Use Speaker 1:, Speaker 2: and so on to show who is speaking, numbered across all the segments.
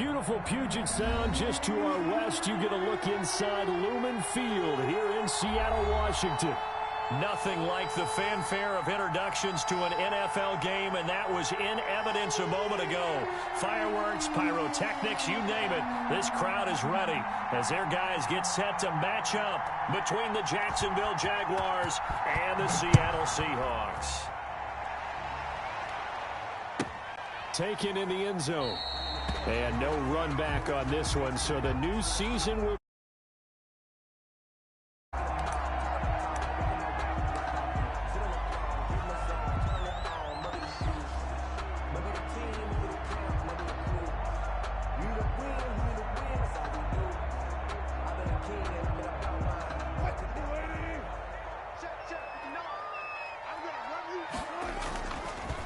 Speaker 1: beautiful Puget Sound just to our west. You get a look inside Lumen Field here in Seattle, Washington. Nothing like the fanfare of introductions to an NFL game, and that was in evidence a moment ago. Fireworks, pyrotechnics, you name it. This crowd is ready as their guys get set to match up between the Jacksonville Jaguars and the Seattle Seahawks. Taken in the end zone. And no run back on this one, so the new season will...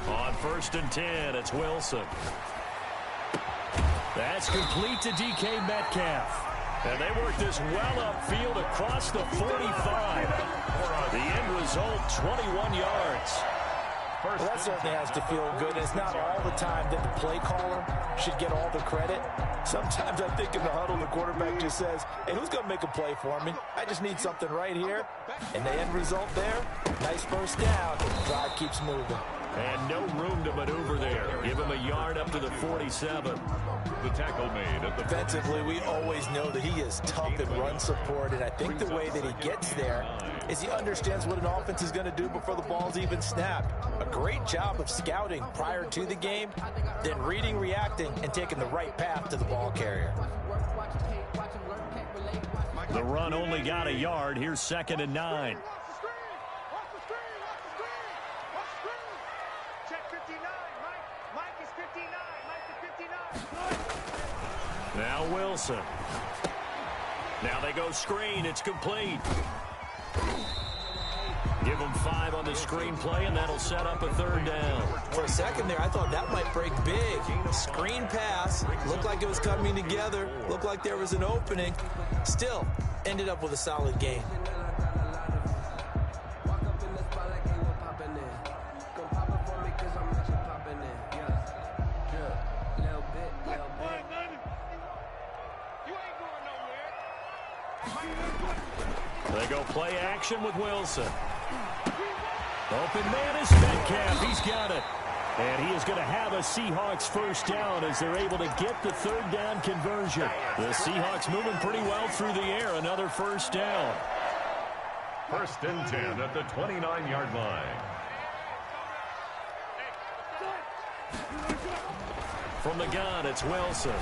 Speaker 1: On 1st and 10, it's Wilson. That's complete to DK Metcalf. And they work this well upfield across the 45. The end result, 21 yards.
Speaker 2: Well, that certainly has to feel good. It's not all the time that the play caller should get all the credit. Sometimes I think in the huddle, the quarterback just says, hey, who's going to make a play for me? I just need something right here. And the end result there, nice first down. Drive keeps moving.
Speaker 1: And no room to maneuver there. Give him a yard up to the 47.
Speaker 3: The tackle made at the...
Speaker 2: Defensively, we always know that he is tough in run support, and I think the way that he gets there is he understands what an offense is going to do before the ball's even snapped. A great job of scouting prior to the game, then reading, reacting, and taking the right path to the ball carrier.
Speaker 1: The run only got a yard. Here's 2nd and 9. Now Wilson. Now they go screen. It's complete. Give them 5 on the screen play, and that'll set up a 3rd down.
Speaker 2: For a second there, I thought that might break big. Screen pass. Looked like it was coming together. Looked like there was an opening. Still, ended up with a solid game.
Speaker 1: They go play action with Wilson. Open man is Metcalf. He's got it. And he is going to have a Seahawks first down as they're able to get the 3rd down conversion. The Seahawks moving pretty well through the air. Another first down.
Speaker 3: 1st and 10 at the 29-yard line.
Speaker 1: From the gun, it's Wilson.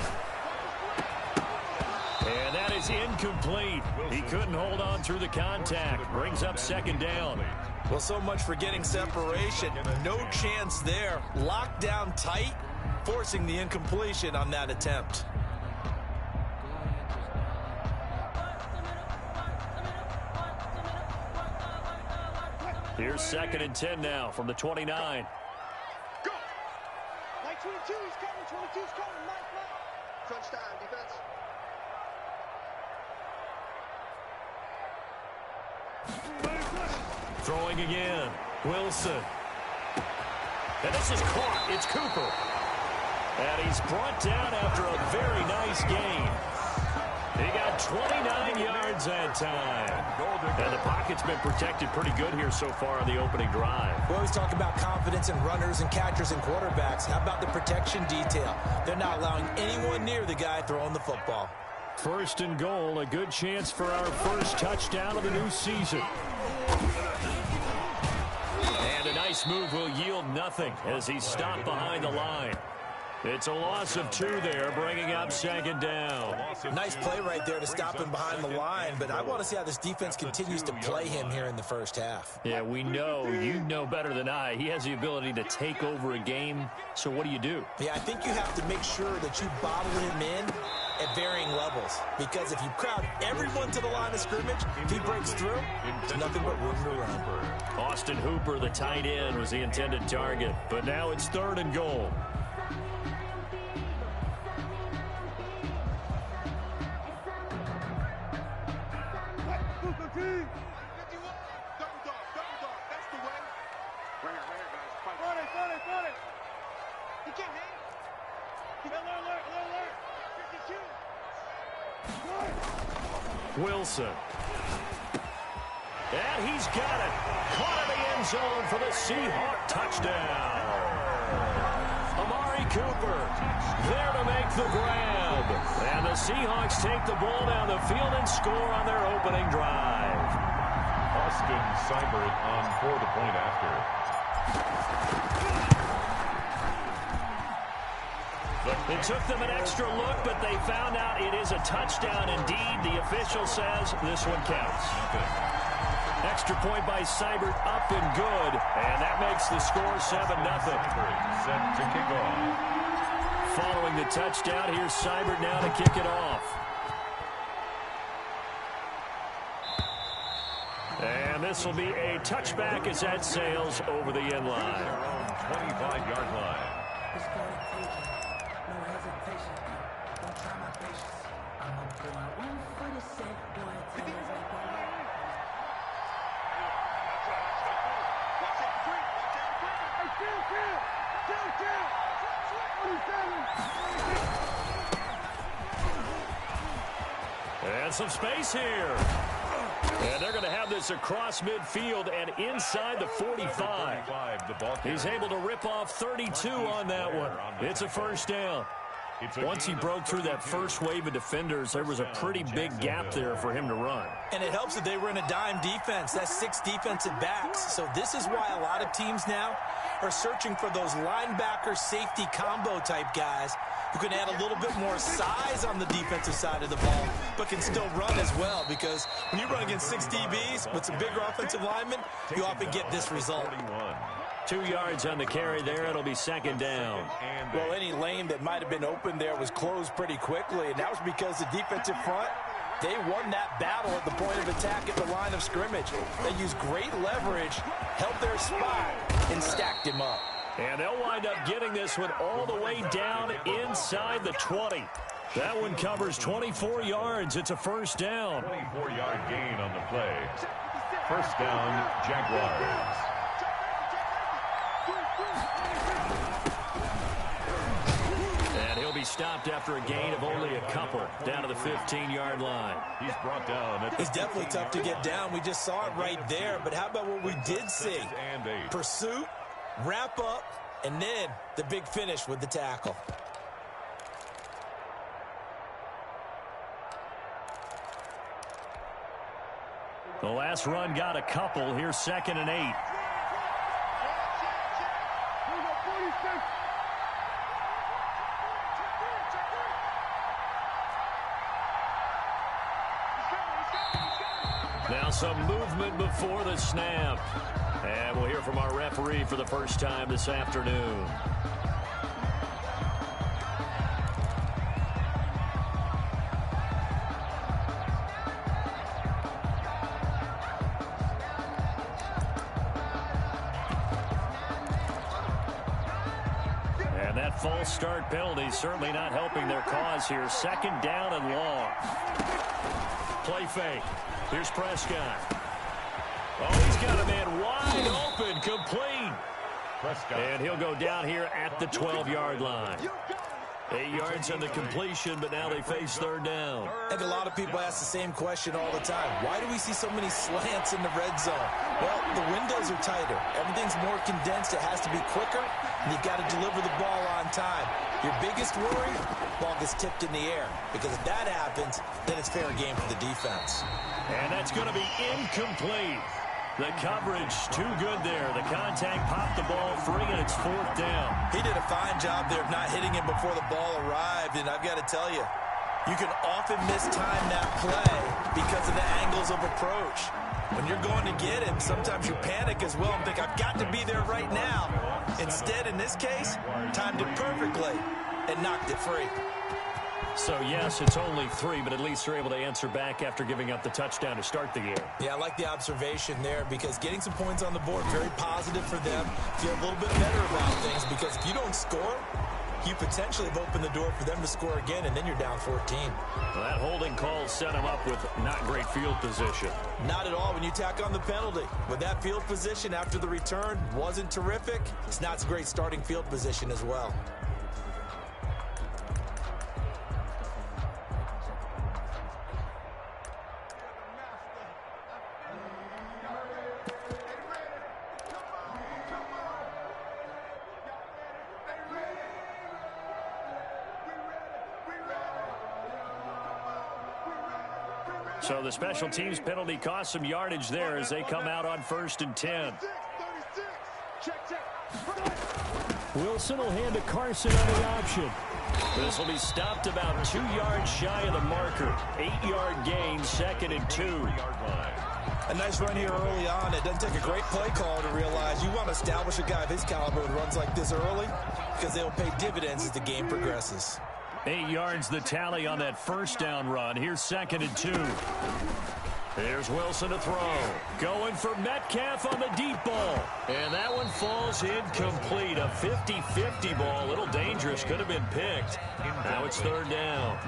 Speaker 1: And that is incomplete. He couldn't hold on through the contact. Brings up 2nd down.
Speaker 2: Well, so much for getting separation. No chance there. Locked down tight, forcing the incompletion on that attempt.
Speaker 1: Here's 2nd and 10 now from the 29.
Speaker 4: Go! Mike 22 is coming. 22 is coming. Mike. Crunch time, defense.
Speaker 1: Throwing again. Wilson. And this is caught. It's Cooper. And he's brought down after a very nice gain. He got 29 yards that time. And the pocket's been protected pretty good here so far on the opening drive.
Speaker 2: We always talk about confidence in runners and catchers and quarterbacks. How about the protection detail? They're not allowing anyone near the guy throwing the football.
Speaker 1: 1st and goal, a good chance for our first touchdown of the new season. And a nice move will yield nothing as he's stopped behind the line. It's a loss of 2 there, bringing up 2nd down.
Speaker 2: Nice play right there to stop him behind the line, but I want to see how this defense continues to play him here in the first half.
Speaker 1: Yeah, we know, you know better than I, he has the ability to take over a game, so what do?
Speaker 2: Yeah, I think you have to make sure that you bottle him in at varying levels, because if you crowd everyone to the line of scrimmage, if he breaks through, there's nothing but room to run.
Speaker 1: Austin Hooper, the tight end, was the intended target, but now it's 3rd and goal. Wilson. And he's got it. Caught in the end zone for the Seahawk touchdown. Amari Cooper there to make the grab. And the Seahawks take the ball down the field and score on their opening drive.
Speaker 3: Austin Seibert on for the point after.
Speaker 1: It took them an extra look, but they found out it is a touchdown indeed. The official says this one counts. Extra point by Seibert, up and good. And that makes the score 7-0.
Speaker 3: Set to kick off.
Speaker 1: Following the touchdown, here's Seibert now to kick it off. And this will be a touchback as that sails over the end line.
Speaker 3: 25-yard line.
Speaker 1: And some space here. And they're going to have this across midfield and inside the 45. He's able to rip off 32 on that one. It's a first down. Once he broke through that first wave of defenders, there was a pretty big gap there for him to run.
Speaker 2: And it helps that they were in a dime defense. That's 6 defensive backs. So this is why a lot of teams now are searching for those linebacker safety combo type guys who can add a little bit more size on the defensive side of the ball, but can still run as well, because when you run against 6 DBs with some bigger offensive linemen, you often get this result.
Speaker 1: 2 yards on the carry there. It'll be second down.
Speaker 2: Well, any lane that might have been open there was closed pretty quickly, and that was because the defensive front, they won that battle at the point of attack at the line of scrimmage. They used great leverage, held their spot, and stacked him up.
Speaker 1: And they'll wind up getting this one all the way down inside the 20. That one covers 24 yards. It's a first down.
Speaker 3: 24-yard gain on the play. First down, Jaguars.
Speaker 1: And he'll be stopped after a gain of only a couple down to the 15-yard line.
Speaker 3: He's brought down.
Speaker 2: He's definitely tough to get down. We just saw it right there. But how about what we did see? Pursuit, wrap up, and then the big finish with the tackle.
Speaker 1: The last run got a couple. Here's 2nd and 8. Now some movement before the snap. And we'll hear from our referee for the first time this afternoon. And that false start penalty certainly not helping their cause here. 2nd down and long. Play fake. Here's Prescott. Oh, he's got a man wide open, complete.
Speaker 3: Prescott.
Speaker 1: And he'll go down here at the 12-yard line. 8 yards on the completion, but now they face 3rd down.
Speaker 2: And a lot of people ask the same question all the time. Why do we see so many slants in the red zone? Well, the windows are tighter. Everything's more condensed. It has to be quicker, and you've got to deliver the ball on time. Your biggest worry, ball gets tipped in the air, because if that happens, then it's fair game for the defense.
Speaker 1: And that's going to be incomplete. The coverage too good there. The contact popped the ball free, and it's 4th down.
Speaker 2: He did a fine job there of not hitting him before the ball arrived, and I've got to tell you, you can often mistime that play because of the angles of approach. When you're going to get him, sometimes you panic as well and think, I've got to be there right now. Instead, in this case, timed it perfectly and knocked it free.
Speaker 1: So, yes, it's only 3, but at least they're able to answer back after giving up the touchdown to start the game.
Speaker 2: Yeah, I like the observation there, because getting some points on the board, very positive for them. Feel a little bit better about things, because if you don't score, you potentially have opened the door for them to score again, and then you're down 14.
Speaker 1: Well, that holding call set them up with not great field position.
Speaker 2: Not at all when you tack on the penalty. With that field position after the return wasn't terrific, it's not a great starting field position as well.
Speaker 1: So the special teams penalty cost some yardage there as they come out on 1st and 10. Wilson will hand to Carson on the option. This will be stopped about 2 yards shy of the marker. 8-yard gain, 2nd and 2.
Speaker 2: A nice run here early on. It doesn't take a great play call to realize you want to establish a guy of his caliber who runs like this early because they'll pay dividends as the game progresses.
Speaker 1: 8 yards the tally on that first down run. Here's 2nd and 2. Here's Wilson to throw. Going for Metcalf on the deep ball. And that one falls incomplete. A 50-50 ball. A little dangerous. Could have been picked. Now it's 3rd down.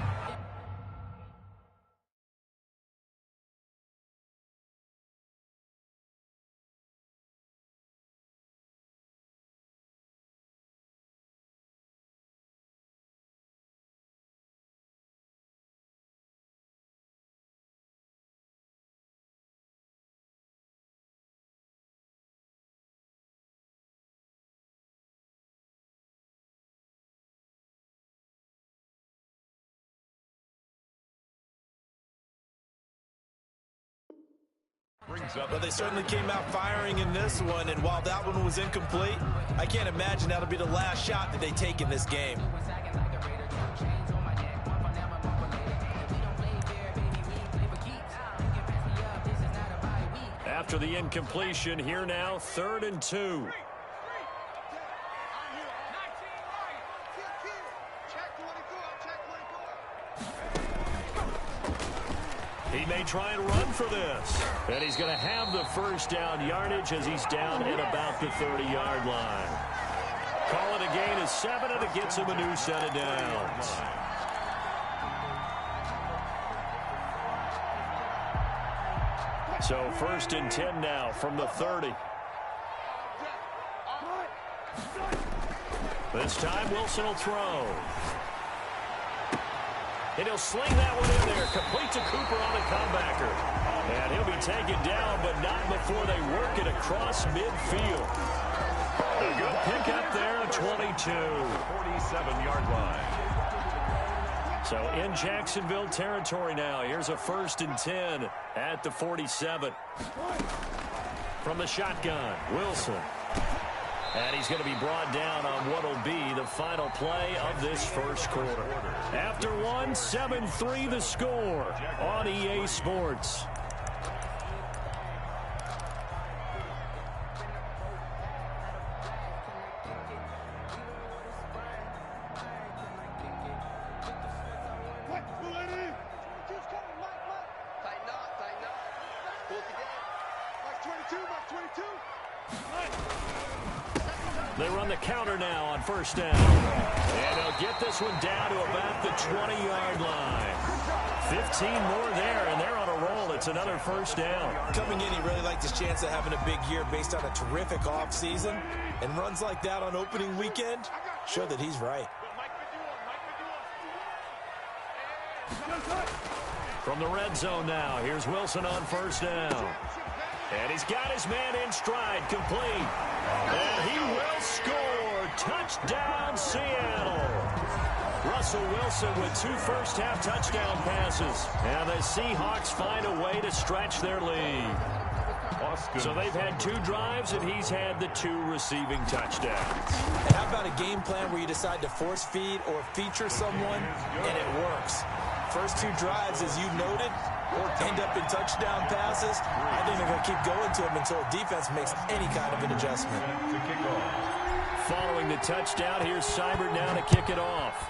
Speaker 2: But they certainly came out firing in this one, and while that one was incomplete, I can't imagine that'll be the last shot that they take in this game.
Speaker 1: After the incompletion, here now, 3rd and 2. He may try and run for this. And he's going to have the first down yardage as he's down at about the 30-yard line. Call it a gain of 7, and it gets him a new set of downs. So 1st and 10 now from the 30. This time Wilson will throw. And he'll sling that one in there. Complete to Cooper on the comebacker. And he'll be taken down, but not before they work it across midfield. A good pickup there, a 22.
Speaker 3: 47-yard line.
Speaker 1: So in Jacksonville territory now. Here's a 1st and 10 at the 47. From the shotgun, Wilson. And he's going to be brought down on what will be the final play of this first quarter. After one, 7-3 the score on EA Sports. They run the counter now on 1st down. And they'll get this one down to about the 20-yard line. 15 more there, and they're on a roll. It's another 1st down.
Speaker 2: Coming in, he really liked his chance of having a big year based on a terrific offseason. And runs like that on opening weekend show that he's right.
Speaker 1: From the red zone now, here's Wilson on 1st down. And he's got his man in stride, complete. And he will score. Touchdown, Seattle. Russell Wilson with 2 first-half touchdown passes. And the Seahawks find a way to stretch their lead. So they've had 2 drives, and he's had the 2 receiving touchdowns.
Speaker 2: And how about a game plan where you decide to force feed or feature someone, and it works? First 2 drives, as you noted, end up in touchdown passes. I think they're going to keep going to them until defense makes any kind of an adjustment.
Speaker 1: Following the touchdown, here's Seibert now to kick it off.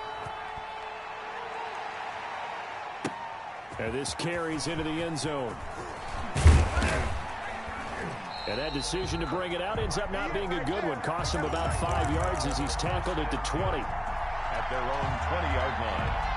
Speaker 1: And this carries into the end zone. And that decision to bring it out ends up not being a good one. Costs him about 5 yards as he's tackled at the 20.
Speaker 3: At their own 20-yard line.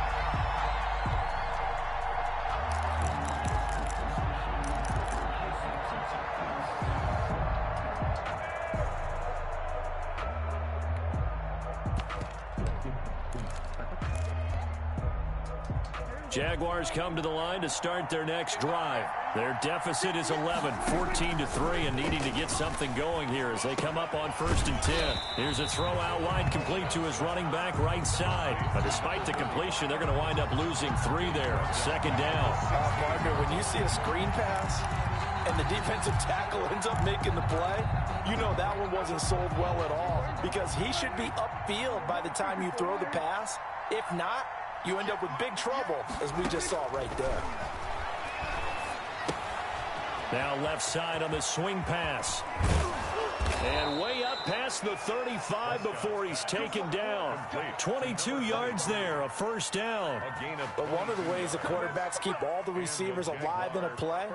Speaker 1: Jaguars come to the line to start their next drive. Their deficit is 11, 14-3, and needing to get something going here as they come up on 1st and 10. Here's a throw out wide, complete to his running back right side. But despite the completion, they're going to wind up losing 3 there. 2nd down.
Speaker 2: Partner, when you see a screen pass and the defensive tackle ends up making the play, you know that one wasn't sold well at all because he should be upfield by the time you throw the pass. If not, you end up with big trouble, as we just saw right there.
Speaker 1: Now left side on the swing pass. And way up past the 35 before he's taken down. 22 yards there, a 1st down.
Speaker 2: But one of the ways the quarterbacks keep all the receivers alive in a play,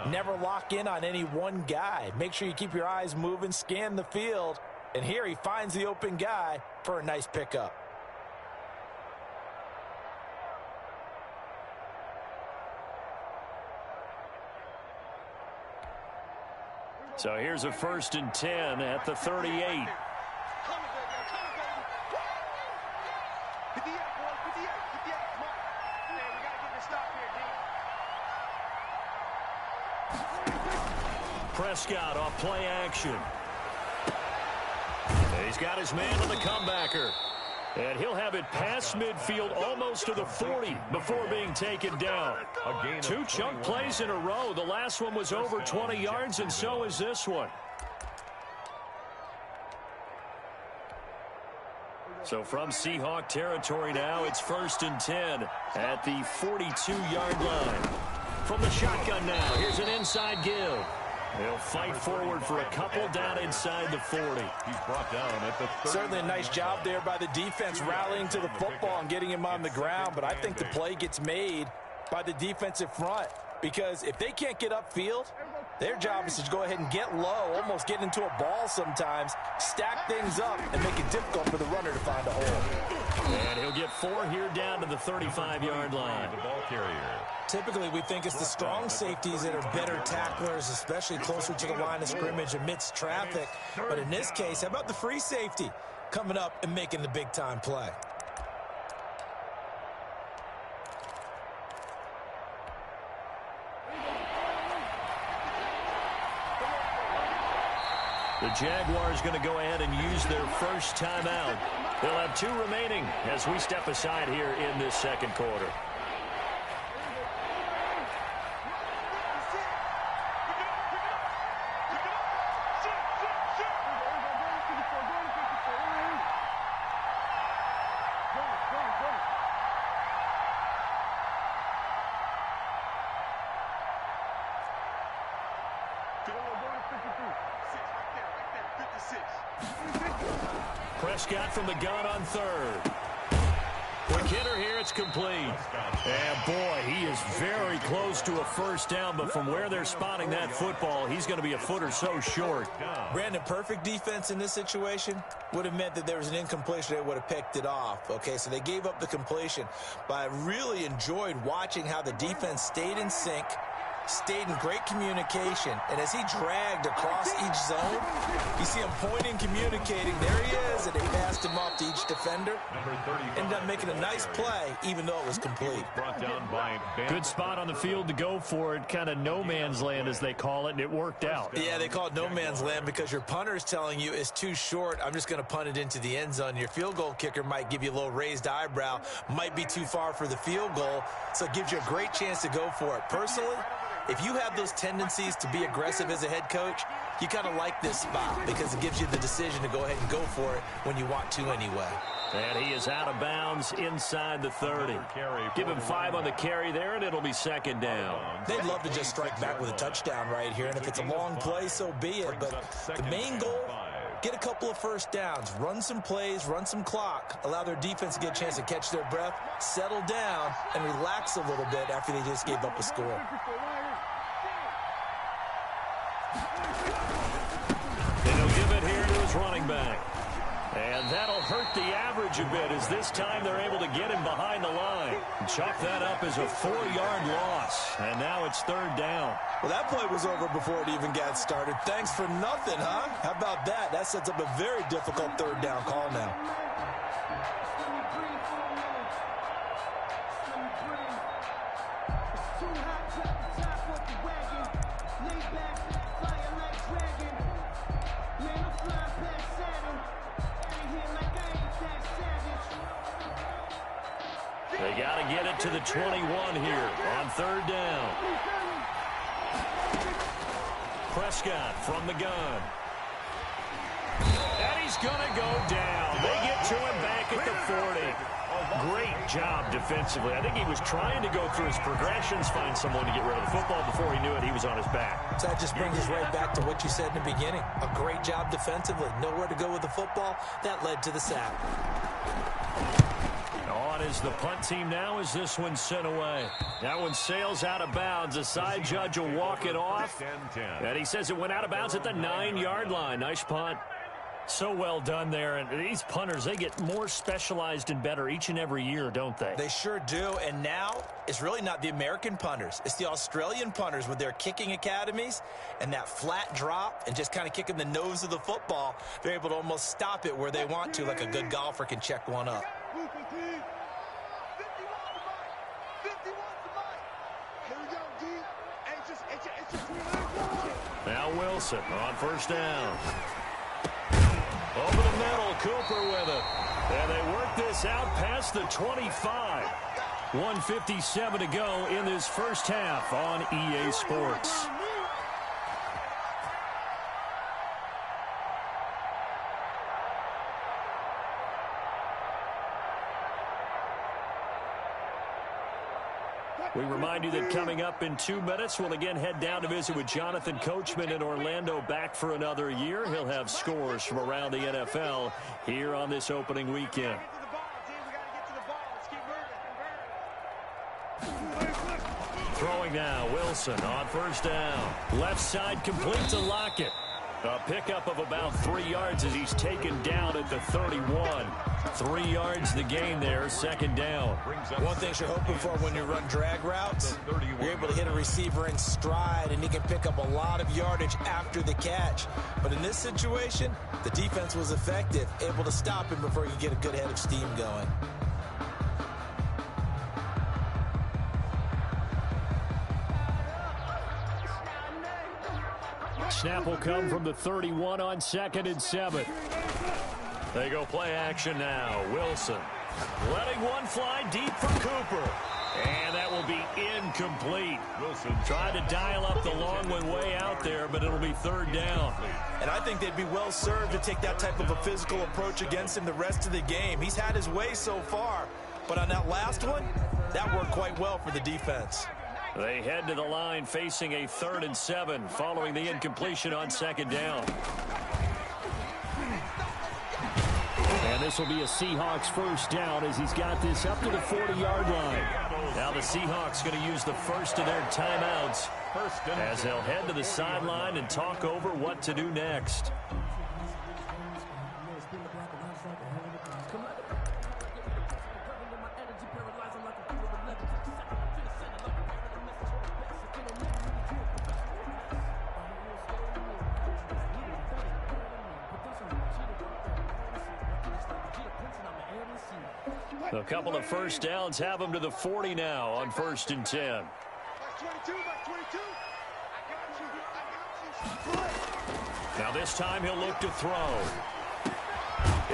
Speaker 2: never lock in on any one guy. Make sure you keep your eyes moving, scan the field. And here he finds the open guy for a nice pickup.
Speaker 1: So here's a 1st and 10 at the 38. Prescott off play action. He's got his man on the comebacker. And he'll have it past midfield almost to the 40 before being taken down. 2 chunk plays in a row. The last one was over 20 yards, and so is this one. So from Seahawk territory now, it's 1st and 10 at the 42-yard line. From the shotgun now, here's an inside give. They'll fight forward for a couple down inside the 40.
Speaker 3: He's brought down at the 30.
Speaker 2: Certainly a nice job there by the defense rallying to the football and getting him on the ground, but I think the play gets made by the defensive front because if they can't get upfield, their job is to go ahead and get low, almost get into a ball sometimes, stack things up, and make it difficult for the runner to find a hole.
Speaker 1: And he'll get 4 here down to the 35-yard line.
Speaker 3: The ball carrier.
Speaker 2: Typically, we think it's the strong safeties that are better tacklers, especially closer to the line of scrimmage amidst traffic. But in this case, how about the free safety coming up and making the big-time play?
Speaker 1: The Jaguars going to go ahead and use their first timeout. They'll have 2 remaining as we step aside here in this 2nd quarter. Prescott from the gun on 3rd. Quick hitter here, it's complete. And boy, he is very close to a 1st down, but from where they're spotting that football, he's going to be a foot or so short.
Speaker 2: Brandon, perfect defense in this situation would have meant that there was an incompletion. They would have picked it off. Okay, so they gave up the completion, but I really enjoyed watching how the defense stayed in sync, stayed in great communication, and as he dragged across each zone, you see him pointing, communicating. There he is, and they passed him off to each defender. Ended up making a nice play, even though it was complete.
Speaker 1: Good spot on the field to go for it, kind of no man's land as they call it, and it worked out.
Speaker 2: Yeah, they call it no man's land because your punter is telling you it's too short. I'm just going to punt it into the end zone. Your field goal kicker might give you a little raised eyebrow, might be too far for the field goal, so it gives you a great chance to go for it. Personally, if you have those tendencies to be aggressive as a head coach, you kind of like this spot because it gives you the decision to go ahead and go for it when you want to anyway.
Speaker 1: And he is out of bounds inside the 30. Give him 5 on the carry there, and it'll be 2nd down.
Speaker 2: They'd love to just strike back with a touchdown right here, and if it's a long play, so be it. But the main goal, get a couple of 1st downs, run some plays, run some clock, allow their defense to get a chance to catch their breath, settle down, and relax a little bit after they just gave up a score.
Speaker 1: And he'll give it here to his running back. And that'll hurt the average a bit as this time they're able to get him behind the line. Chalk that up as a 4-yard loss. And now it's 3rd down.
Speaker 2: Well, that play was over before it even got started. Thanks for nothing, huh? How about that? That sets up a very difficult 3rd down call now.
Speaker 1: They got to get it to the 21 here on third down. Prescott from the gun. And he's going to go down. They get to him back at the 40. Great job defensively. I think he was trying to go through his progressions, find someone to get rid of the football. Before he knew it, he was on his back.
Speaker 2: So that just brings us right back to what you said in the beginning. A great job defensively. Nowhere to go with the football. That led to the sack.
Speaker 1: On is the punt team now as this one sent away. That one sails out of bounds. The side judge will walk it off. And he says it went out of bounds at the 9-yard line. Nice punt. So well done there. And these punters, they get more specialized and better each and every year, don't they?
Speaker 2: They sure do. And now it's really not the American punters. It's the Australian punters with their kicking academies and that flat drop and just kind of kicking the nose of the football. They're able to almost stop it where they want to, like a good golfer can check one up.
Speaker 1: Now Wilson on first down. Over the middle, Cooper with it. And they work this out past the 25. 1:57 to go in this first half on EA Sports. We remind you that coming up in 2 minutes, we'll again head down to visit with Jonathan Coachman in Orlando, back for another year. He'll have scores from around the NFL here on this opening weekend. Throwing now, Wilson on first down. Left side complete to Lockett. A pickup of about 3 yards as he's taken down at the 31. 3 yards the gain there, second down.
Speaker 2: One thing you're hoping for when you run drag routes, you're able to hit a receiver in stride, and he can pick up a lot of yardage after the catch. But in this situation, the defense was effective, able to stop him before you get a good head of steam going.
Speaker 1: Snap will come from the 31 on 2nd and 7. They go play action now. Wilson letting one fly deep for Cooper. And that will be incomplete. Wilson tried to dial up the long one way out there, but it'll be third down.
Speaker 2: And I think they'd be well served to take that type of a physical approach against him the rest of the game. He's had his way so far, but on that last one, that worked quite well for the defense.
Speaker 1: They head to the line facing a 3rd and 7 following the incompletion on 2nd down. And this will be a Seahawks first down as he's got this up to the 40-yard line. Now the Seahawks going to use the first of their timeouts as they'll head to the sideline and talk over what to do next. A couple of first downs have them to the 40 now on 1st and 10. Now this time he'll look to throw.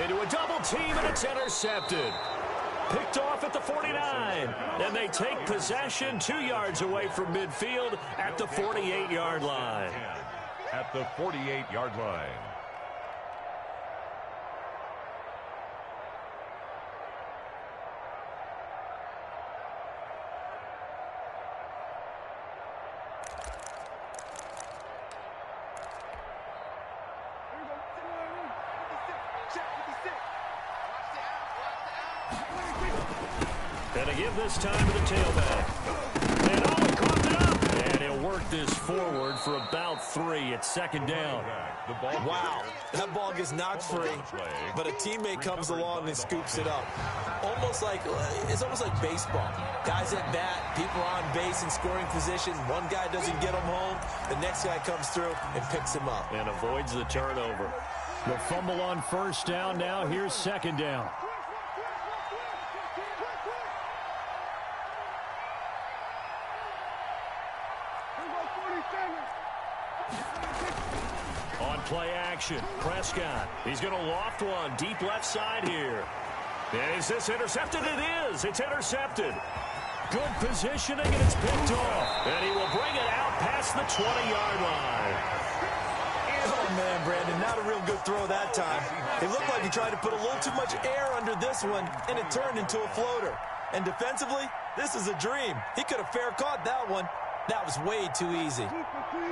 Speaker 1: Into a double team, and it's intercepted. Picked off at the 49. And they take possession 2 yards away from midfield at the 48-yard line.
Speaker 3: At the 48-yard line.
Speaker 1: And a give this time to the tailback. And oh, he caught it up. And he'll work this forward for about 3 at 2nd down.
Speaker 2: Wow, that ball gets knocked free, but a teammate comes along and scoops it up. It's almost like baseball. Guys at bat, people are on base in scoring position. One guy doesn't get him home. The next guy comes through and picks him up.
Speaker 1: And avoids the turnover. The fumble on first down now. Here's 2nd down. On play action, Prescott. He's going to loft one deep left side here. Is this intercepted? It is. It's intercepted. Good positioning, and it's picked off. And he will bring it out past the 20-yard line.
Speaker 2: Oh, man, Brandon, not a real good throw that time. It looked like he tried to put a little too much air under this one, and it turned into a floater. And defensively, this is a dream. He could have fair caught that one. That was way too easy.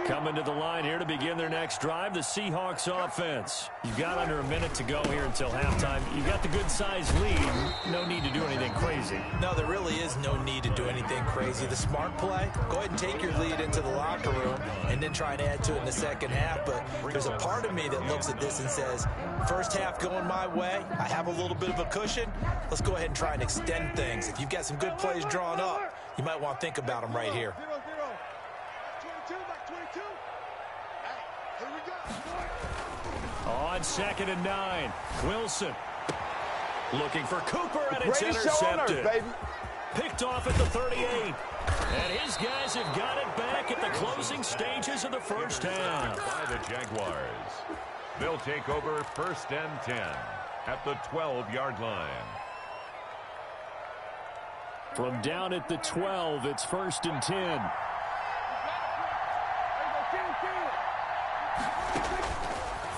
Speaker 1: Coming to the line here to begin their next drive, the Seahawks offense. You've got under a minute to go here until halftime. You've got the good-sized lead. No need to do anything crazy.
Speaker 2: No, there really is no need to do anything crazy. The smart play, go ahead and take your lead into the locker room and then try and add to it in the second half. But there's a part of me that looks at this and says, first half going my way, I have a little bit of a cushion. Let's go ahead and try and extend things. If you've got some good plays drawn up, you might want to think about them right here.
Speaker 1: On 2nd and 9, Wilson looking for Cooper, and it's intercepted. Picked off at the 38. And his guys have got it back at the closing stages of the first half.
Speaker 3: By the Jaguars. They'll take over 1st and 10 at the 12-yard line.
Speaker 1: From down at the 12, it's 1st and 10.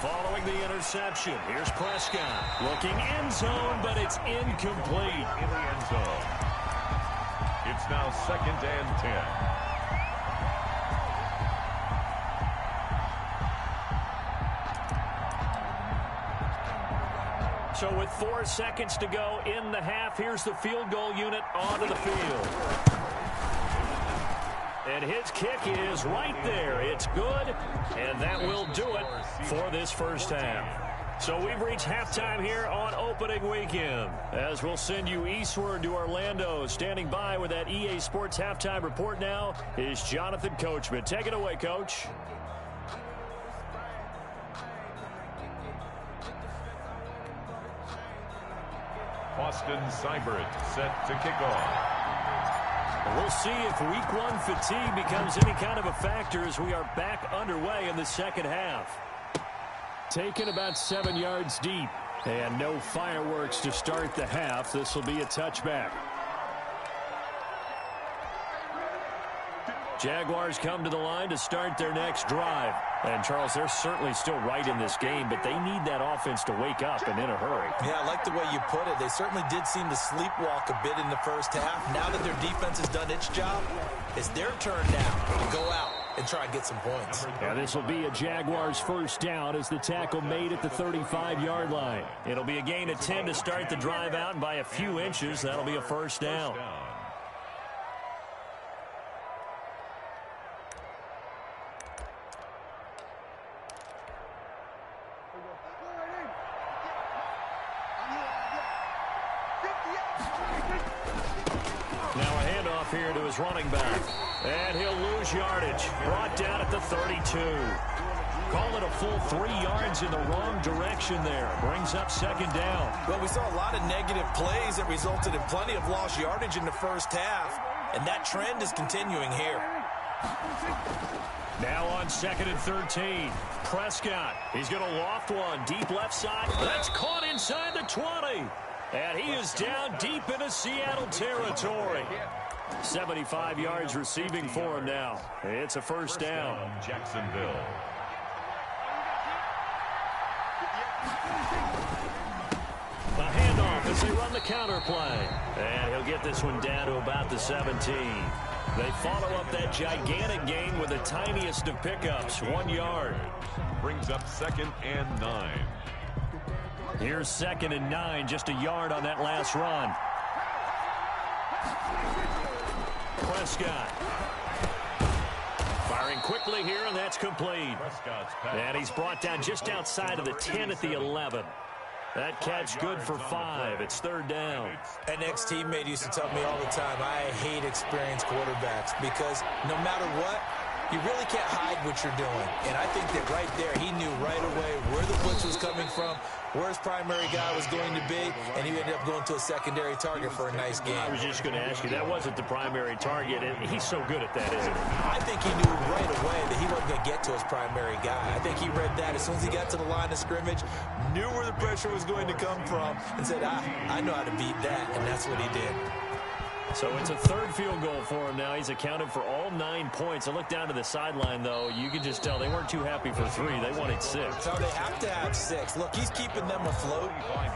Speaker 1: Following the interception, here's Prescott. Looking end zone, but it's incomplete.
Speaker 3: In the end zone. It's now 2nd and 10.
Speaker 1: So with 4 seconds to go in the half, here's the field goal unit onto the field. And his kick is right there. It's good, and that will do it for this first half. So we've reached halftime here on opening weekend. As we'll send you eastward to Orlando. Standing by with that EA Sports halftime report now is Jonathan Coachman. Take it away, Coach.
Speaker 3: Austin Seibert set to kick off.
Speaker 1: We'll see if week 1 fatigue becomes any kind of a factor as we are back underway in the second half. Taken about 7 yards deep. And no fireworks to start the half. This will be a touchback. Jaguars come to the line to start their next drive. And, Charles, they're certainly still right in this game, but they need that offense to wake up and in a hurry.
Speaker 2: Yeah, I like the way you put it. They certainly did seem to sleepwalk a bit in the first half. Now that their defense has done its job, it's their turn now to go out and try and get some points.
Speaker 1: Yeah, this will be a Jaguars first down as the tackle made at the 35-yard line. It'll be a gain of 10 to start the drive out, and by a few inches, that'll be a first down. Here to his running back, and he'll lose yardage. Brought down at the 32. Call it a full 3 yards in the wrong direction there. Brings up 2nd down.
Speaker 2: Well, we saw a lot of negative plays that resulted in plenty of lost yardage in the first half, and that trend is continuing here.
Speaker 1: Now on 2nd and 13. Prescott, he's going to loft one deep left side. That's caught inside the 20. And he is down deep into Seattle territory. 75 yards receiving for him now. It's a first down.
Speaker 3: Jacksonville.
Speaker 1: A handoff as they run the counter play. And he'll get this one down to about the 17. They follow up that gigantic gain with the tiniest of pickups, 1 yard.
Speaker 3: Brings up 2nd and 9.
Speaker 1: Here's 2nd and 9, just a yard on that last run. Prescott. Firing quickly here, and that's complete. And he's brought down just outside of the 10 at the 11. That catch good for 5. It's 3rd down.
Speaker 2: An ex-teammate used to tell me all the time, I hate experienced quarterbacks because no matter what, you really can't hide what you're doing. And I think that right there, he knew right away where the blitz was coming from, where his primary guy was going to be, and he ended up going to a secondary target for a nice game.
Speaker 1: I was just going to ask you, that wasn't the primary target, and he's so good at that, isn't he?
Speaker 2: I think he knew right away that he wasn't going to get to his primary guy. I think he read that as soon as he got to the line of scrimmage, knew where the pressure was going to come from, and said, I know how to beat that, and that's what he did.
Speaker 1: So it's a third field goal for him now. He's accounted for all 9 points. I look down to the sideline, though. You can just tell they weren't too happy for 3. They wanted 6.
Speaker 2: So they have to have 6. Look, he's keeping them afloat,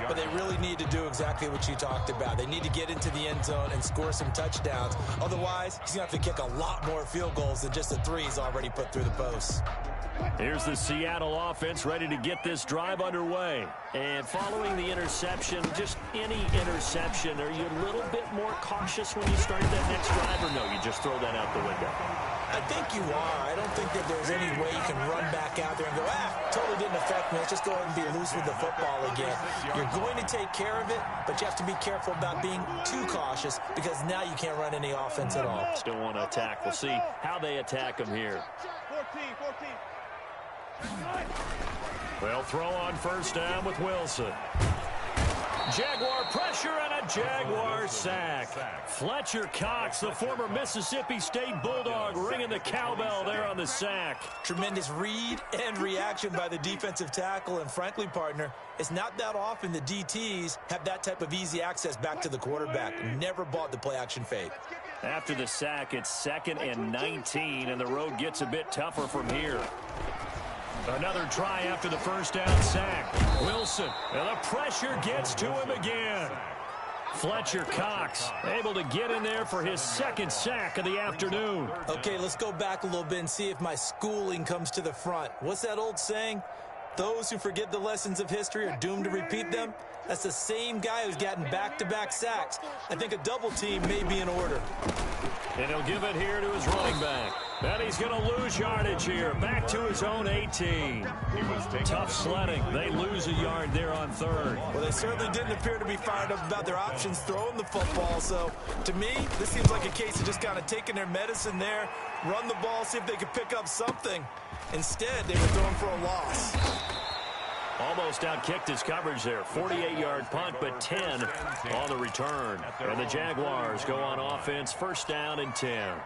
Speaker 2: but they really need to do exactly what you talked about. They need to get into the end zone and score some touchdowns. Otherwise, he's going to have to kick a lot more field goals than just the 3 he's already put through the posts.
Speaker 1: Here's the Seattle offense ready to get this drive underway. And following the interception, just any interception, are you a little bit more cautious when you start that next drive, or no, you just throw that out the window?
Speaker 2: I think you are. I don't think that there's any way you can run back out there and go, totally didn't affect me. Let's just go ahead and be loose with the football again. You're going to take care of it, but you have to be careful about being too cautious because now you can't run any offense at all.
Speaker 1: Still want to attack. We'll see how they attack him here.
Speaker 4: 14.
Speaker 1: They'll throw on first down with Wilson. Jaguar pressure and a Jaguar sack. Fletcher Cox, the former Mississippi State Bulldog, ringing the cowbell there on the sack.
Speaker 2: Tremendous read and reaction by the defensive tackle. And frankly, partner, it's not that often the DTs have that type of easy access back to the quarterback. Never bought the play-action fake.
Speaker 1: After the sack, it's 2nd and 19, and the road gets a bit tougher from here. Another try after the first down sack. Wilson, and the pressure gets to him again. Fletcher Cox able to get in there for his 2nd sack of the afternoon.
Speaker 2: Okay, let's go back a little bit and see if my schooling comes to the front. What's that old saying? Those who forget the lessons of history are doomed to repeat them. That's the same guy who's gotten back-to-back sacks. I think a double team may be in order.
Speaker 1: And he'll give it here to his running back. And he's going to lose yardage here. Back to his own 18. Tough sledding. They lose a yard there on 3rd.
Speaker 2: Well, they certainly didn't appear to be fired up about their options throwing the football. So, to me, this seems like a case of just kind of taking their medicine there, run the ball, see if they could pick up something. Instead, they were throwing for a loss.
Speaker 1: Almost outkicked his coverage there. 48-yard punt, but 10 on the return. And the Jaguars go on offense, first down and 10.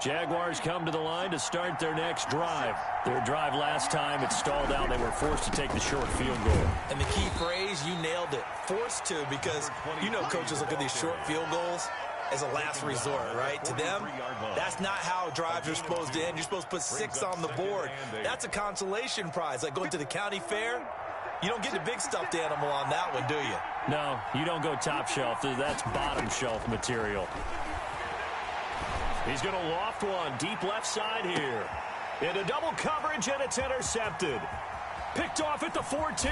Speaker 1: Jaguars come to the line to start their next drive. Their drive last time, it stalled out. They were forced to take the short field goal.
Speaker 2: And the key phrase, you nailed it, forced to, because you know coaches look at these short field goals as a last resort, right? To them, that's not how drives are supposed to end. You're supposed to put 6 on the board. That's a consolation prize. Like going to the county fair, you don't get the big stuffed animal on that one, do you?
Speaker 1: No, you don't go top shelf. That's bottom shelf material. He's going to loft one deep left side here. Into double coverage, and it's intercepted. Picked off at the 14.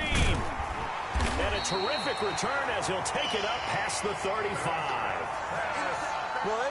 Speaker 1: And a terrific return as he'll take it up past the 35.
Speaker 2: Well,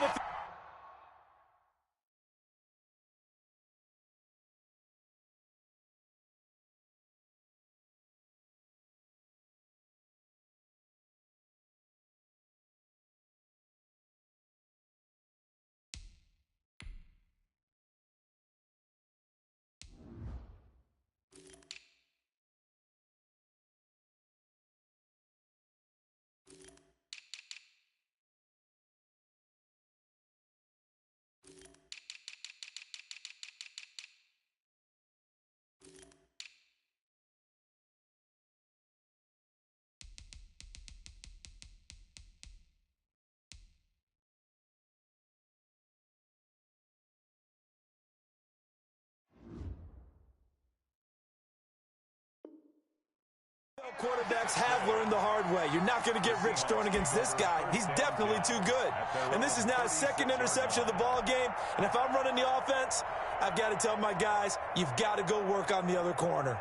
Speaker 2: quarterbacks have learned the hard way. You're not going to get rich throwing against this guy. He's definitely too good. And this is now his 2nd interception of the ball game. And if I'm running the offense, I've got to tell my guys, you've got to go work on the other corner.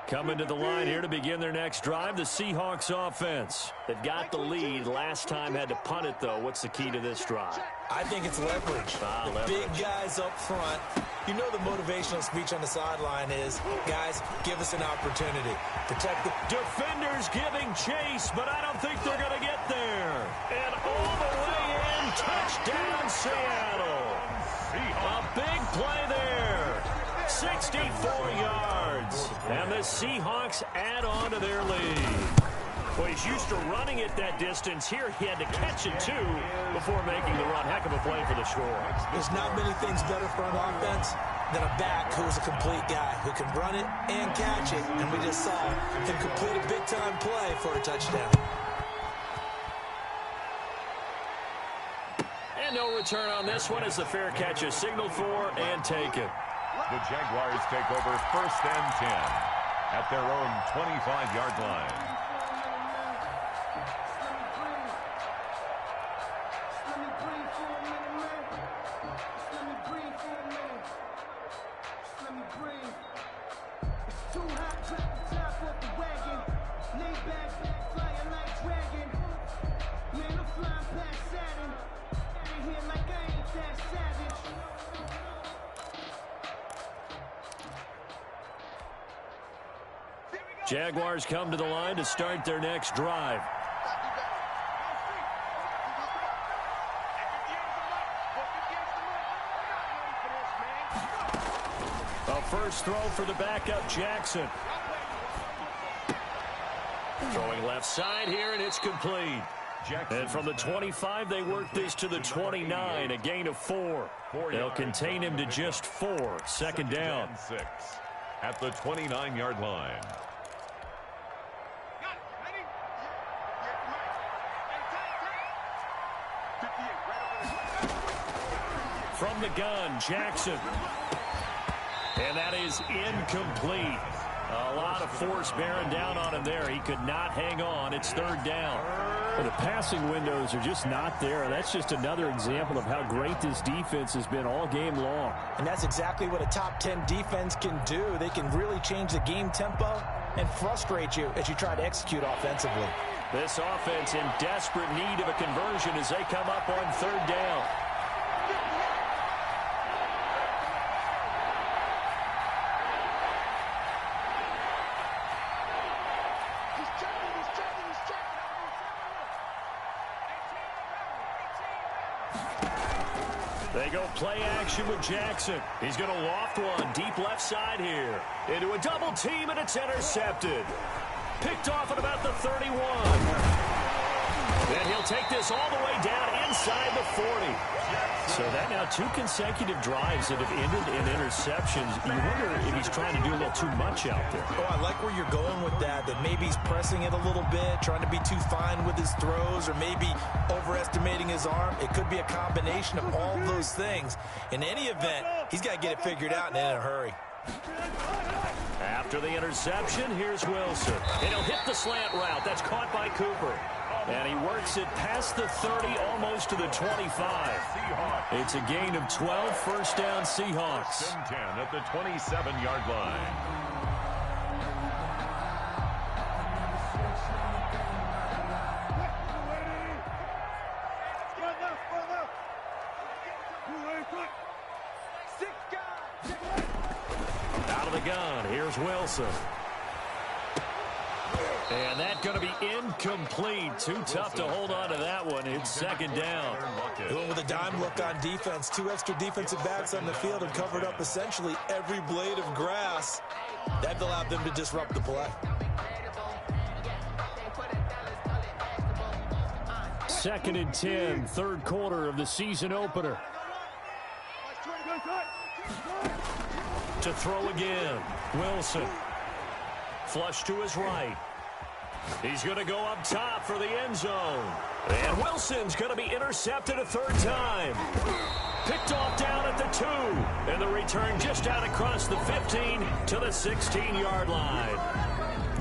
Speaker 1: Coming to the line here to begin their next drive, the Seahawks offense. They've got the lead. Last time had to punt it, though. What's the key to this drive?
Speaker 2: I think it's leverage.
Speaker 1: Leverage.
Speaker 2: Big guys up front You know the motivational speech on the sideline is, guys, give us an opportunity. Protect the
Speaker 1: defenders giving chase, but I don't think they're going to get there. And all the way in, touchdown Seattle. A big play there. 64 yards. And the Seahawks add on to their lead. Well, he's used to running it that distance. Here he had to catch it, too, before making the run. Heck of a play for the score.
Speaker 2: There's not many things better for an offense than a back who's a complete guy who can run it and catch it. And we just saw him complete a big-time play for a touchdown.
Speaker 1: And no return on this one as the fair catch is signaled for and taken.
Speaker 3: The Jaguars take over 1st and 10 at their own 25-yard line.
Speaker 1: Jaguars come to the line to start their next drive. A first throw for the backup, Jackson. Throwing left side here, and it's complete. And from the 25, they work this to the 29, a gain of 4. They'll contain him to just 4. Second down.
Speaker 3: 6 at the 29-yard line.
Speaker 1: From the gun, Jackson. And that is incomplete. A lot of force bearing down on him there. He could not hang on. It's third down.
Speaker 5: Well, the passing windows are just not there. That's just another example of how great this defense has been all game long.
Speaker 2: And that's exactly what a top 10 defense can do. They can really change the game tempo and frustrate you as you try to execute offensively.
Speaker 1: This offense in desperate need of a conversion as they come up on third down. They go play action with Jackson. He's going to loft one deep left side here. Into a double team, and it's intercepted. Picked off at about the 31. And he'll take this all the way down inside the 40. So that now 2 consecutive drives that have ended in interceptions. You wonder if he's trying to do a little too much out there.
Speaker 2: Oh, I like where you're going with that maybe he's pressing it a little bit, trying to be too fine with his throws, or maybe overestimating his arm. It could be a combination of all those things. In any event, he's got to get it figured out and in a hurry.
Speaker 1: After the interception, here's Wilson. And he'll hit the slant route. That's caught by Cooper. And he works it past the 30, almost to the 25. It's a gain of 12, first down Seahawks.
Speaker 3: 10 at the 27-yard line.
Speaker 1: Out of the gun, here's Wilson. And that's going to be incomplete. Too tough to hold on to that one. It's second down.
Speaker 2: Going with a dime look on defense. 2 extra defensive backs on the field and covered up essentially every blade of grass. That allowed them to disrupt the play.
Speaker 5: Second and 10, third quarter of the season opener.
Speaker 1: To throw again, Wilson. Flush to his right. He's going to go up top for the end zone. And Wilson's going to be intercepted a third time. Picked off down at the 2. And the return just out across the 15 to the 16-yard line.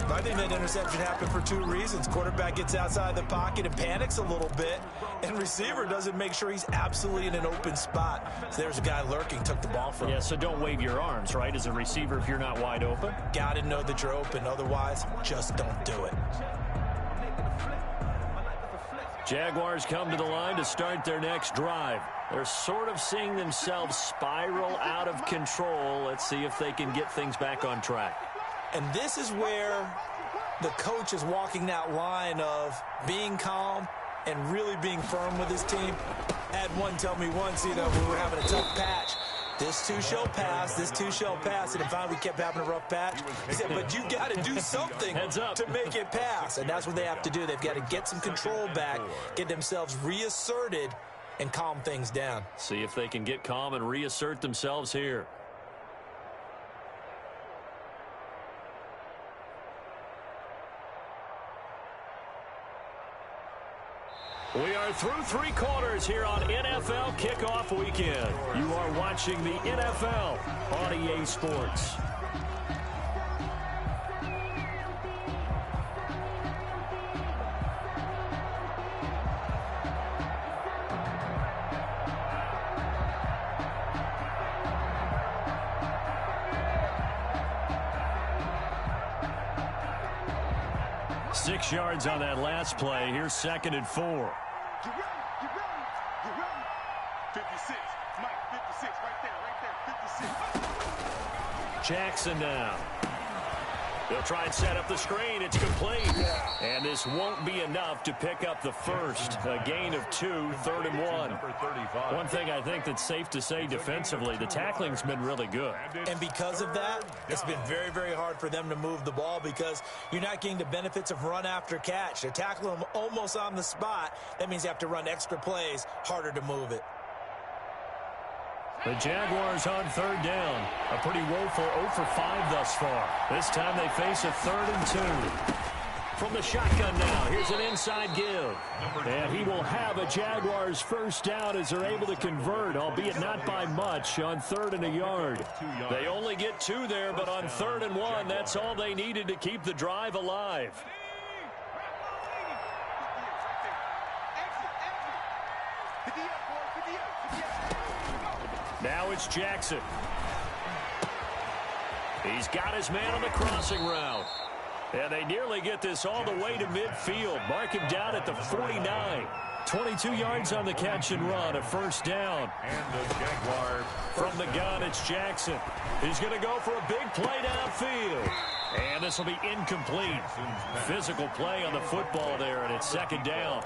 Speaker 2: I think that interception happened for 2 reasons. Quarterback gets outside the pocket and panics a little bit, and receiver doesn't make sure he's absolutely in an open spot. So there's a guy lurking, took the ball from him.
Speaker 1: Yeah, so don't wave your arms, right, as a receiver if you're not wide open.
Speaker 2: Got to know that you're open. Otherwise, just don't do it.
Speaker 1: Jaguars come to the line to start their next drive. They're sort of seeing themselves spiral out of control. Let's see if they can get things back on track.
Speaker 2: And this is where the coach is walking that line of being calm and really being firm with his team. I had one tell me once, we were having a tough patch. This too shall pass, this too shall pass. And finally we kept having a rough patch. He said, but you got to do something to make it pass. And that's what they have to do. They've got to get some control back, get themselves reasserted, and calm things down.
Speaker 1: See if they can get calm and reassert themselves here. We are through 3 quarters here on NFL Kickoff Weekend. You are watching the NFL on EA Sports. Six yards on that last play. Here's 2nd and 4.
Speaker 4: Get ready, get ready, get ready. 56, Mike, 56, right there, 56.
Speaker 1: Jackson now. They'll try and set up the screen. It's complete. And this won't be enough to pick up the first. A gain of 2, 3rd and 1. One thing I think that's safe to say defensively, the tackling's been really good.
Speaker 2: And because of that, it's been very, very hard for them to move the ball because you're not getting the benefits of run after catch. They're tackling them almost on the spot. That means you have to run extra plays, harder to move it.
Speaker 1: The Jaguars on 3rd down. A pretty woeful 0 for 5 thus far. This time they face a 3rd and 2. From the shotgun now, here's an inside give. And he will have a Jaguars first down as they're able to convert, albeit not by much, on 3rd and a yard. They only get 2 there, but on 3rd and 1, that's all they needed to keep the drive alive. Now it's Jackson. He's got his man on the crossing route. And they nearly get this all the way to midfield. Mark him down at the 49. 22 yards on the catch and run, a first down.
Speaker 3: And the Jaguars.
Speaker 1: From the gun, it's Jackson. He's going to go for a big play downfield. And this will be incomplete. Physical play on the football there, and it's 2nd down.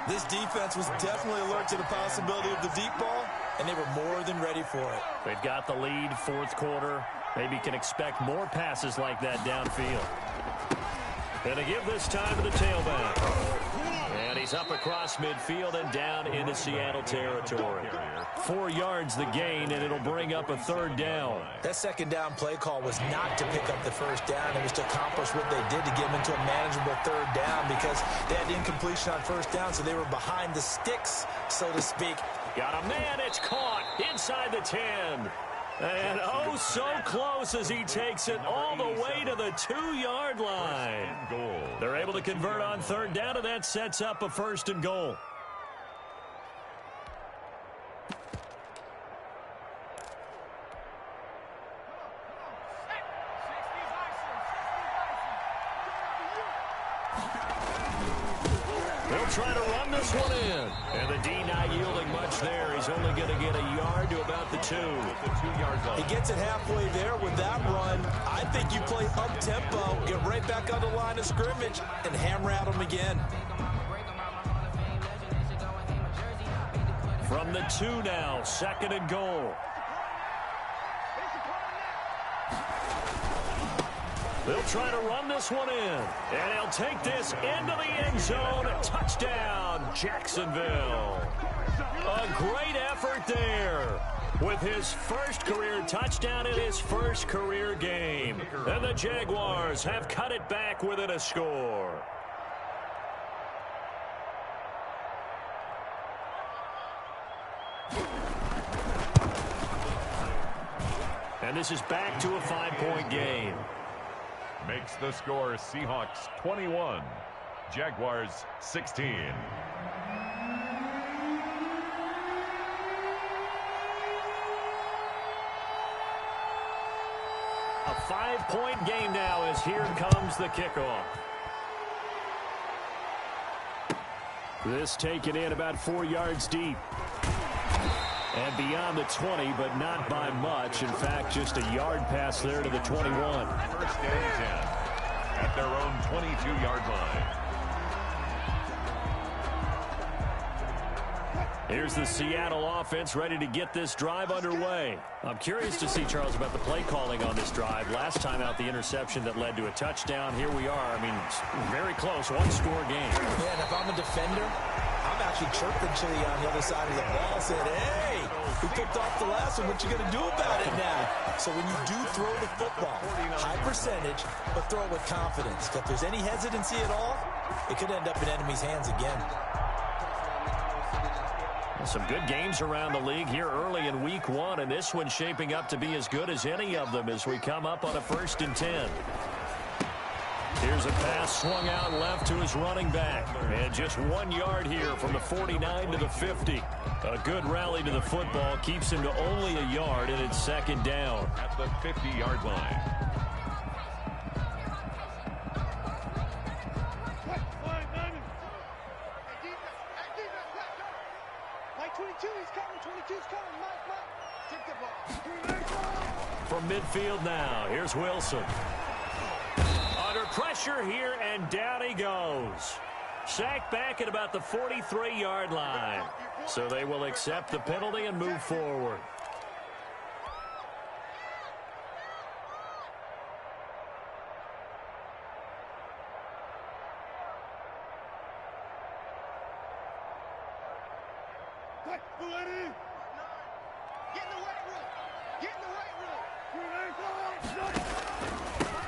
Speaker 2: This defense was definitely alert to the possibility of the deep ball, and they were more than ready for it.
Speaker 1: They've got the lead, 4th quarter. Maybe can expect more passes like that downfield. And to give this time to the tailback. And he's up across midfield and down into Seattle territory. 4 yards the gain, and it'll bring up a 3rd down.
Speaker 2: That 2nd down play call was not to pick up the first down. It was to accomplish what they did to get them into a manageable 3rd down because they had incompletion on first down, so they were behind the sticks, so to speak.
Speaker 1: Got a man, it's caught inside the 10. And oh, so close as he takes it all the way to the 2-yard line. They're able to convert on 3rd down, and that sets up a 1st and goal. They'll try to run this one in. And the D not yielding much there. He's only going to get a yard to about the 2.
Speaker 2: He gets it halfway there with that run. I think you play up-tempo, get right back on the line of scrimmage, and hammer at him again.
Speaker 1: From the 2 now, 2nd and goal. They'll try to run this one in. And he'll take this into the end zone. Touchdown, Jacksonville. A great effort there with his first career touchdown in his first career game. And the Jaguars have cut it back within a score. And this is back to a 5-point game.
Speaker 3: Makes the score Seahawks 21, Jaguars 16.
Speaker 1: A 5-point game now as here comes the kickoff.
Speaker 5: This taken in about 4 yards deep. And beyond the 20, but not by much. In fact, just a yard pass there to the 21.
Speaker 3: First and 10 at their own 22-yard line.
Speaker 5: Here's the Seattle offense ready to get this drive underway. I'm curious to see, Charles, about the play calling on this drive. Last time out, the interception that led to a touchdown. Here we are. I mean, very close, one-score game.
Speaker 2: Yeah, and if I'm a defender, I'm actually chirping to you on the other side of the ball, saying, hey, we picked off the last one. What you going to do about it now? So when you do throw the football, high percentage, but throw it with confidence. If there's any hesitancy at all, it could end up in enemy's hands again.
Speaker 5: Some good games around the league here early in week 1, and this one's shaping up to be as good as any of them as we come up on a 1st and 10. Here's a pass swung out left to his running back. And just 1 yard here from the 49 to the 50. A good rally to the football keeps him to only a yard, and it's 2nd down.
Speaker 3: At the 50-yard line.
Speaker 5: From midfield now, here's Wilson. Under pressure here, and down he goes. Sacked back at about the 43-yard line. So they will accept the penalty and move forward.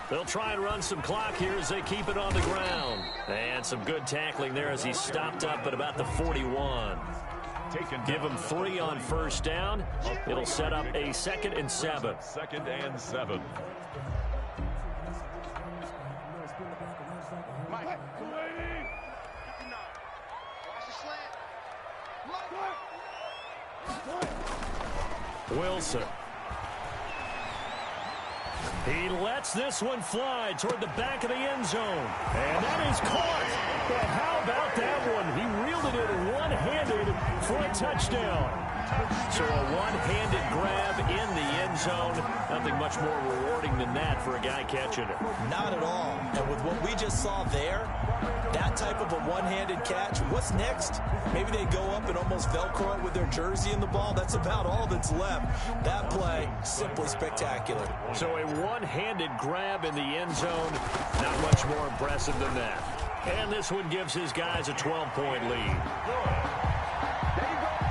Speaker 5: They'll try and run some clock here as they keep it on the ground. And some good tackling there as he stopped up at about the 41. Give him 3 on 1st down. It'll set up a 2nd and 7.
Speaker 3: 2nd and 7.
Speaker 5: Wilson. He lets this one fly toward the back of the end zone. And that is caught. Well, how about that one? He reeled it in one-handed for a touchdown. So a one-handed grab in the end zone. Nothing much more rewarding than that for a guy catching it.
Speaker 2: Not at all. And with what we just saw there, that type of a one-handed catch, what's next? Maybe they go up and almost Velcro it with their jersey in the ball. That's about all that's left. That play, simply spectacular.
Speaker 5: So a one-handed grab in the end zone, not much more impressive than that. And this one gives his guys a 12-point lead.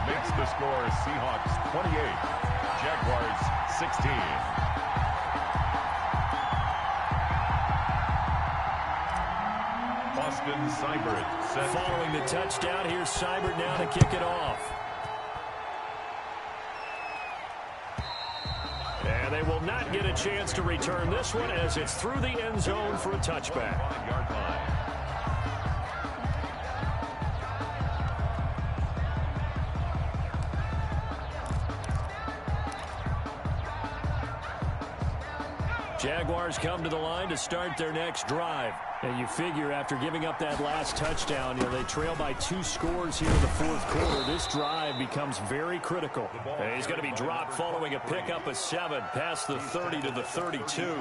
Speaker 3: Makes the score Seahawks 28, Jaguars 16. Austin Seibert set.
Speaker 5: Following the touchdown, here's Seibert now to kick it off. And they will not get a chance to return this one as it's through the end zone for a touchback.
Speaker 3: 5-yard line.
Speaker 5: Jaguars come to the line to start their next drive. And you figure after giving up that last touchdown, they trail by 2 scores here in the 4th quarter. This drive becomes very critical. And he's going to be dropped following a pickup of 7 past the 30 to the 32.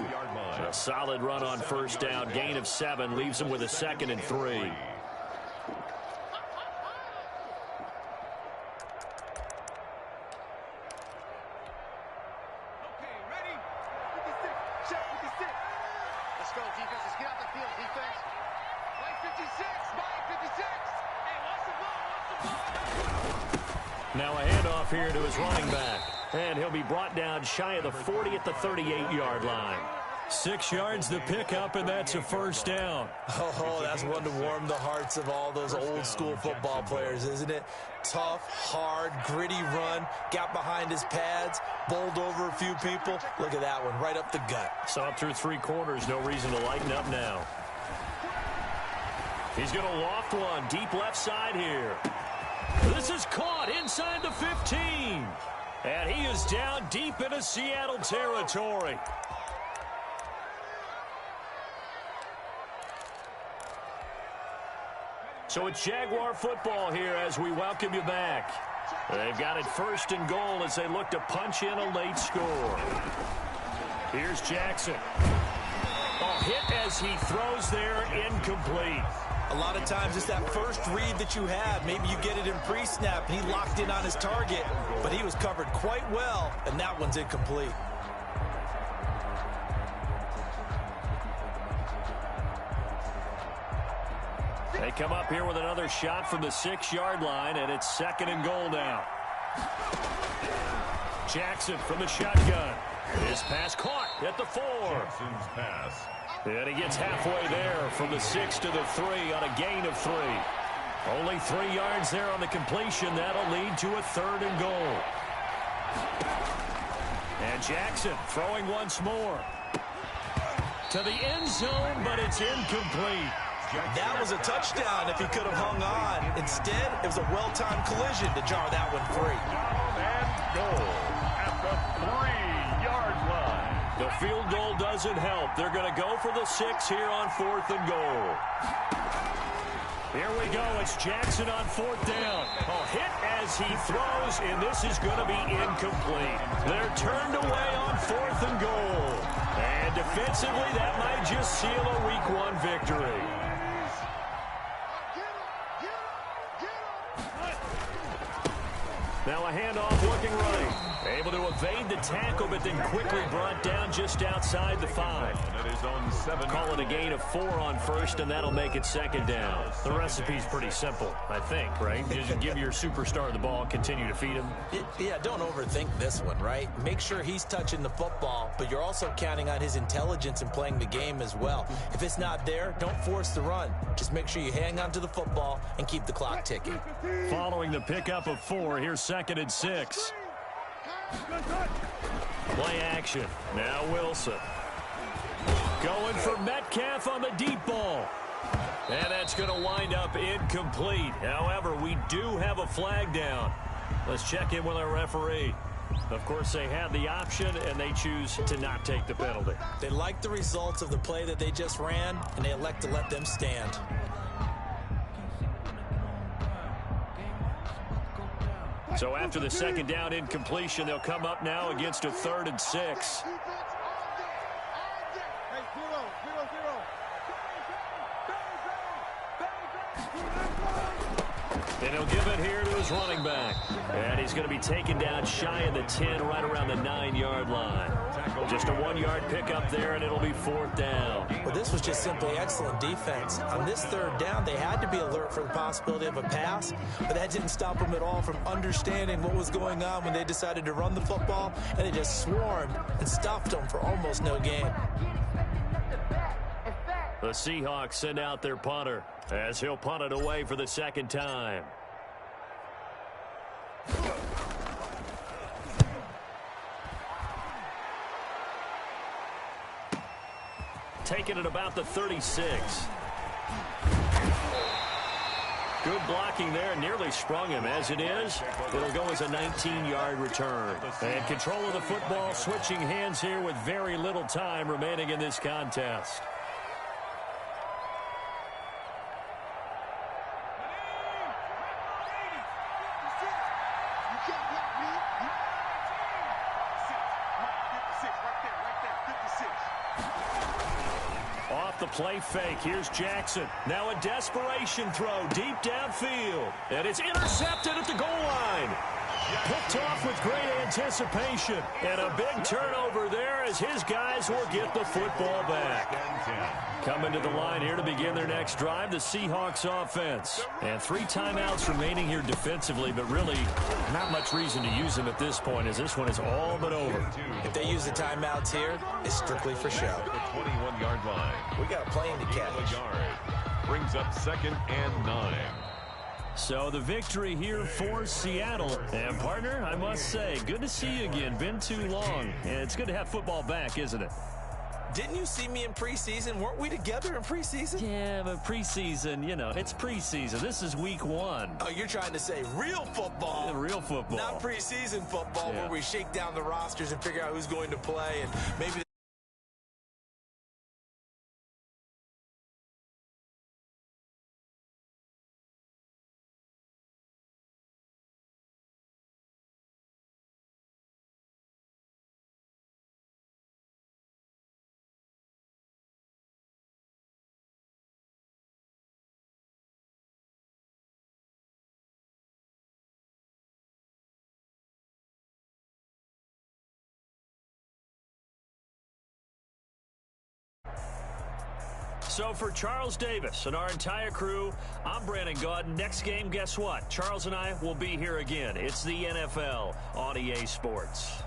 Speaker 5: A solid run on 1st down, gain of 7, leaves him with a 2nd and 3. Now a handoff here to his running back. And he'll be brought down shy of the 40 at the 38-yard line. 6 yards the pickup, and that's a 1st down.
Speaker 2: Oh, that's one to warm the hearts of all those old-school football players, isn't it? Tough, hard, gritty run, got behind his pads, bowled over a few people. Look at that one, right up the gut.
Speaker 5: Saw it through 3 quarters, no reason to lighten up now. He's going to loft one, deep left side here. This is caught inside the 15. And he is down deep into Seattle territory. So it's Jaguar football here as we welcome you back. They've got it 1st and goal as they look to punch in a late score. Here's Jackson. Hit as he throws there, incomplete.
Speaker 2: A lot of times it's that first read that you have. Maybe you get it in pre-snap. He locked in on his target, but he was covered quite well, and that one's incomplete.
Speaker 5: They come up here with another shot from the 6-yard line, and it's 2nd and goal now. Jackson from the shotgun. His pass caught at the 4.
Speaker 3: Jackson's pass.
Speaker 5: And he gets halfway there from the 6 to the 3 on a gain of 3. Only 3 yards there on the completion. That'll lead to a 3rd and goal. And Jackson throwing once more. To the end zone, but it's incomplete.
Speaker 2: That was a touchdown if he could have hung on. Instead, it was a well-timed collision to jar that one free.
Speaker 3: And goal at the 3-yard line.
Speaker 5: The field goal doesn't help. They're going to go for the 6 here on 4th and goal. Here we go. It's Jackson on 4th down. Hit as he throws, and this is going to be incomplete. They're turned away on 4th and goal. And defensively, that might just seal a Week 1 victory. Now a handoff looking right. Able to evade the tackle, but then quickly brought down just outside the 5.
Speaker 3: It is on 7.
Speaker 5: Call it a gain of 4 on 1st, and that'll make it 2nd down. The recipe's pretty simple, I think, right? You just give your superstar the ball, continue to feed him.
Speaker 2: Yeah, don't overthink this one, right? Make sure he's touching the football, but you're also counting on his intelligence in playing the game as well. If it's not there, don't force the run. Just make sure you hang on to the football and keep the clock ticking.
Speaker 5: Following the pickup of 4, here's 2nd and 6. Play action. Now Wilson. Going for Metcalf on the deep ball. And that's going to wind up incomplete. However, we do have a flag down. Let's check in with our referee. Of course, they had the option, and they choose to not take the penalty.
Speaker 2: They like the results of the play that they just ran, and they elect to let them stand.
Speaker 5: So after the 2nd down incompletion, they'll come up now against a 3rd and 6. And he'll give it here to his running back. And he's going to be taken down shy of the 10, right around the 9-yard line. Just a 1-yard pickup there, and it'll be 4th down.
Speaker 2: Well, this was just simply excellent defense. On this 3rd down, they had to be alert for the possibility of a pass, but that didn't stop them at all from understanding what was going on when they decided to run the football, and they just swarmed and stuffed them for almost no gain.
Speaker 5: The Seahawks send out their punter as he'll punt it away for the 2nd time. Taking it about the 36. Good blocking there, nearly sprung him. As it is, it'll go as a 19-yard return. And control of the football, switching hands here with very little time remaining in this contest. Off the play fake, here's Jackson. Now a desperation throw deep downfield. And it's intercepted at the goal line. Picked off with great anticipation. And a big turnover there as his guys will get the football back. Coming to the line here to begin their next drive, the Seahawks offense. And 3 timeouts remaining here defensively, but really not much reason to use them at this point as this one is all but over.
Speaker 2: If they use the timeouts here, it's strictly for show.
Speaker 3: The 21-yard line.
Speaker 2: We got a plane to catch.
Speaker 3: Brings up 2nd and 9.
Speaker 5: So the victory here for Seattle. And partner, I must say, good to see you again. Been too long. And it's good to have football back, isn't it?
Speaker 2: Didn't you see me in preseason? Weren't we together in preseason?
Speaker 5: Yeah, but preseason, you know, it's preseason. This is week 1.
Speaker 2: Oh, you're trying to say real football.
Speaker 5: Yeah, real football.
Speaker 2: Not preseason football where we shake down the rosters and figure out who's going to play and maybe
Speaker 1: So for Charles Davis and our entire crew, I'm Brandon Gaudin. Next game, guess what? Charles and I will be here again. It's the NFL on EA Sports.